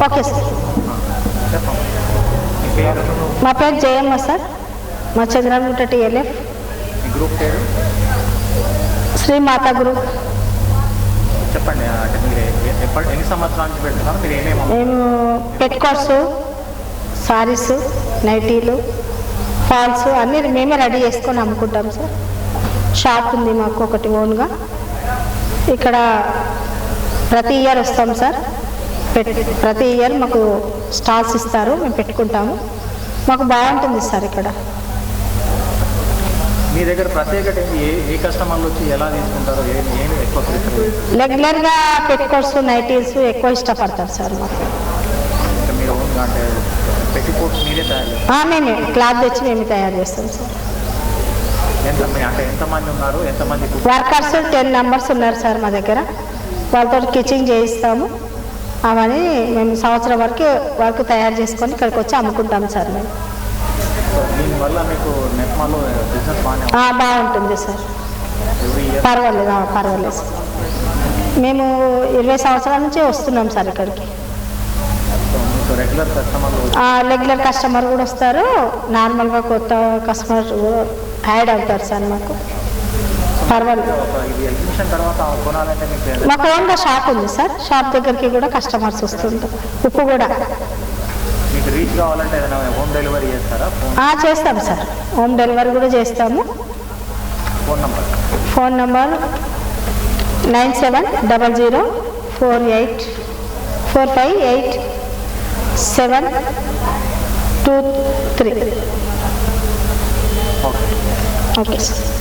Okay sir. చెప్పండి మీ పేరు, మా పేరు జయమ్మ సార్, మా చంద్రగుట్ట టీఎల్ఎఫ్, మీ గ్రూప్ పేరు శ్రీమాత గ్రూప్. చెప్పండి. అంటే మీరు ఎన్ని సంవత్సరాల నుంచి పెడుతున్నారు? మీరు ఏమేమి మేము పెట్ కోట్స్, సారీస్, నైటీలు, ఫాల్స్ అన్నీ మేమే రెడీ చేసుకొని అమ్ముకుంటాం సార్. షాప్ ఉంది మాకు ఒకటి ఓన్గా. ఇక్కడ ప్రతి ఇయర్ వస్తాం సార్. ప్రతి ఇయర్ మాకు స్టాల్స్ ఇస్తారు, మేము పెట్టుకుంటాము. మాకు బాగుంటుంది సార్ ఇక్కడ. మీ దగ్గర ప్రత్యేకత ఏంటి? ఏ కస్టమర్లు వచ్చి ఎలా తీసుకుంటారు? ఏమి ఎక్కువ ప్రిఫర్? రెగ్యులర్గా పెట్ కోట్స్, నైటీస్ ఎక్కువ ఇష్టపడతారు సార్ మాకు. అంటే మీరు అంటే పెట్టి కోట్స్ మీరే తయారు చేస్తారు? మేమే క్లాత్ తెచ్చి మేమే తయారు చేస్తాం సార్. అంటే ఎంతమంది ఉన్నారు? ఎంతమంది వర్కర్స్ 10 మెంబర్స్ ఉన్నారు సార్ మా దగ్గర. వాళ్ళతో కిచెన్ చేయిస్తాము. అవన్నీ మేము సంవత్సరం వరకు తయారు చేసుకొని ఇక్కడికి వచ్చి అమ్ముకుంటాము సార్ మేము. దీనివల్ల మీకు నెప్మాలో బిజినెస్ బాగుంటుంది సార్. ఎవ్రీ ఇయర్ పర్వాలేదు సార్. మేము 20 సంవత్సరాల నుంచి వస్తున్నాం సార్ ఇక్కడికి. మీకు రెగ్యులర్ కస్టమర్లు రెగ్యులర్ కస్టమర్ కూడా వస్తారు, నార్మల్గా కొత్త కస్టమర్ యాడ్ అవుతారు సార్ మాకు. పర్వాలేదు. ఇది ఎగ్జిబిషన్ తర్వాత కొనాలంటే మీకు మాకు ఓన్గా షాప్ ఉంది సార్. షాప్ దగ్గరికి కూడా కస్టమర్స్ వస్తుంటారు. ఉప్పు కూడా మీకు రీచ్ కావాలంటే ఏదైనా హోమ్ డెలివరీ చేస్తారా? చేస్తాం సార్. హోమ్ డెలివరీ కూడా చేస్తాము. Phone number 9700458723. Okay sir.